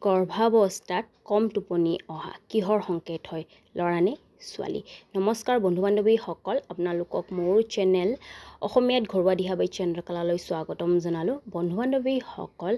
গৰ্ভাৱস্থাত কম টোপনি অহা কিহৰ সংকেত হয়, ল'ৰা নে ছোৱালী? নমস্কাৰ বন্ধু বান্ধৱীসকল, আপোনালোকক মোৰ চেনেল অসমীয়াত ঘৰুৱা দিহাবাই চন্দ্ৰকলালৈ স্বাগতম জনালোঁ। বন্ধু বান্ধৱীসকল,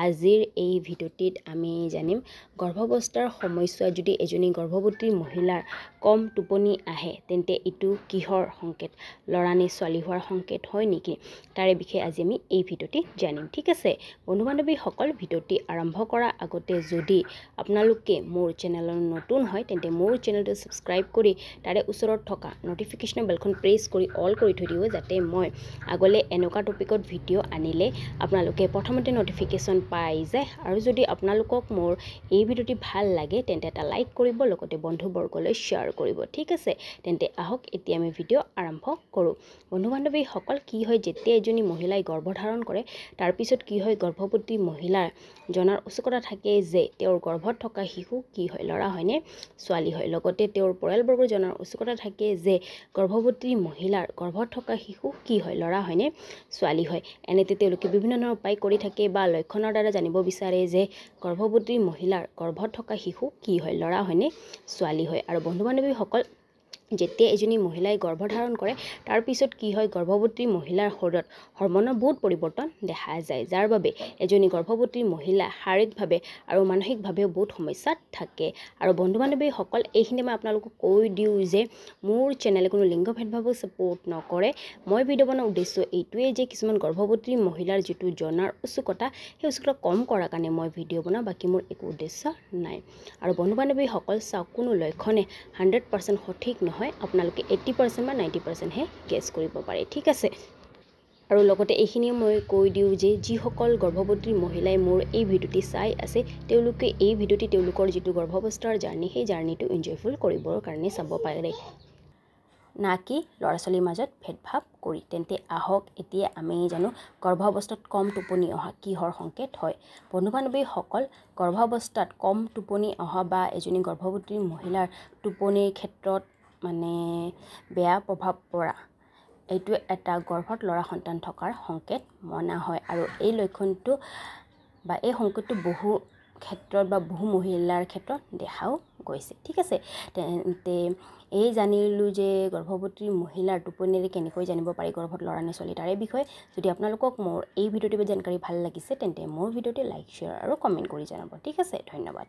আজিৰ এই ভিডিঅ'টিত আমি জানিম গৰ্ভাৱস্থাৰ সময়ছোৱাত যদি এজনী গৰ্ভৱতী মহিলাৰ কম টোপনি আহে তেন্তে এইটো কিহৰ সংকেত, ল'ৰা নে ছোৱালী হোৱাৰ সংকেত হয় নেকি, তাৰে বিষয়ে আজি আমি এই ভিডিঅ'টি জানিম। ঠিক আছে বন্ধু বান্ধৱীসকল, ভিডিঅ'টি আৰম্ভ কৰাৰ আগতে যদি আপোনালোকে মোৰ চেনেলৰ নতুন হয় তেন্তে মোৰ চেনেলটো ছাবস্ক্ৰাইব কৰি তাৰে ওচৰত থকা নটিফিকেশ্যন বেলখন প্ৰেছ কৰি অল কৰি থৈ দিব, যাতে মই আগলৈ এনেকুৱা টপিকত ভিডিঅ' আনিলে আপোনালোকে প্ৰথমতে নটিফিকেশ্যন পাই যায়। আৰু যদি আপোনালোকক মোৰ এই ভিডিঅ'টি ভাল লাগে তেন্তে এটা লাইক কৰিব, লগতে বন্ধুবৰ্গলৈ শ্বেয়াৰ কৰিব। ঠিক আছে, তেন্তে আহক এতিয়া আমি ভিডিঅ' আৰম্ভ কৰোঁ। বন্ধু বান্ধৱীসকল, কি হয় যেতিয়া এজনী মহিলাই গৰ্ভধাৰণ কৰে তাৰপিছত কি হয়, গৰ্ভৱতী মহিলাৰ জনাৰ উৎসুকতা থাকে যে তেওঁৰ গৰ্ভত থকা শিশু কি হয়, ল'ৰা হয়নে ছোৱালী হয়। লগতে তেওঁৰ পৰিয়ালবৰ্গৰ জনাৰ উৎসুকতা থাকে যে গৰ্ভৱতী মহিলাৰ গৰ্ভত থকা শিশু কি হয়, ল'ৰা হয়নে ছোৱালী হয়। এনেতে তেওঁলোকে বিভিন্ন ধৰণৰ উপায় কৰি থাকে বা লক্ষণৰ দ্বাৰা জানিব বিচাৰে যে গৰ্ভৱতী মহিলাৰ গৰ্ভত থকা শিশু কি হয়, ল'ৰা হয়নে ছোৱালী হয়। আৰু বন্ধু বান্ধৱীসকল, যেতিয়া এজনী মহিলাই গৰ্ভধাৰণ কৰে তাৰপিছত কি হয়, গৰ্ভৱতী মহিলাৰ শৰীৰত হৰমনৰ বহুত পৰিৱৰ্তন দেখা যায়, যাৰ বাবে এজনী গৰ্ভৱতী মহিলা শাৰীৰিকভাৱে আৰু মানসিকভাৱেও বহুত সমস্যাত থাকে। আৰু বন্ধু বান্ধৱীসকল, এইখিনি মই আপোনালোকক কৈ দিওঁ যে মোৰ চেনেলে কোনো লিংগ ভেদভাৱক ছাপোৰ্ট নকৰে। মই ভিডিঅ' বনোৱাৰ উদ্দেশ্য এইটোৱেই যে কিছুমান গৰ্ভৱতী মহিলাৰ যিটো জনাৰ উৎসুকতা, সেই উৎসুকতা কম কৰাৰ কাৰণে মই ভিডিঅ' বনাওঁ, বাকী মোৰ একো উদ্দেশ্য নাই। আৰু বন্ধু বান্ধৱীসকল চাওক, কোনো লক্ষণে 100% সঠিক নহয়, আপোনালোকে 80% বা 90%হে গেছ কৰিব পাৰে। ঠিক আছে, আৰু লগতে এইখিনিও মই কৈ দিওঁ যে যিসকল গৰ্ভৱতী মহিলাই মোৰ এই ভিডিঅ'টি চাই আছে তেওঁলোকে এই ভিডিঅ'টি তেওঁলোকৰ যিটো গৰ্ভাৱস্থাৰ জাৰ্ণি, সেই জাৰ্ণিটো এনজয়ফুল কৰিবৰ কাৰণে চাব পাৰে, না কি ল'ৰা ছোৱালীৰ মাজত ভেদভাৱ কৰি। তেন্তে আহক এতিয়া আমি জানো গৰ্ভাৱস্থাত কম টোপনি অহা কিহৰ সংকেত হয়। বন্ধু বান্ধৱীসকল, গৰ্ভাৱস্থাত কম টোপনি অহা বা এজনী গৰ্ভৱতী মহিলাৰ টোপনিৰ ক্ষেত্ৰত বেয়া প্ৰভাৱ পৰা, এইটো এটা গৰ্ভত ল'ৰা সন্তান থকাৰ সংকেত মনা হয়। আৰু এই লক্ষণটো বা এই সংকেতটো বহু ক্ষেত্ৰত বা বহু মহিলাৰ ক্ষেত্ৰত দেখাও গৈছে। ঠিক আছে, তেন্তে এই জানিলোঁ যে গৰ্ভৱতী মহিলাৰ টোপনিৰে কেনেকৈ জানিব পাৰি গৰ্ভত ল'ৰা নে ছোৱালী, তাৰে বিষয়ে। যদি আপোনালোকক মোৰ এই ভিডিঅ'টিৰ জানকাৰী ভাল লাগিছে তেন্তে মোৰ ভিডিঅ'টি লাইক, শ্বেয়াৰ আৰু কমেণ্ট কৰি জনাব। ঠিক আছে, ধন্যবাদ।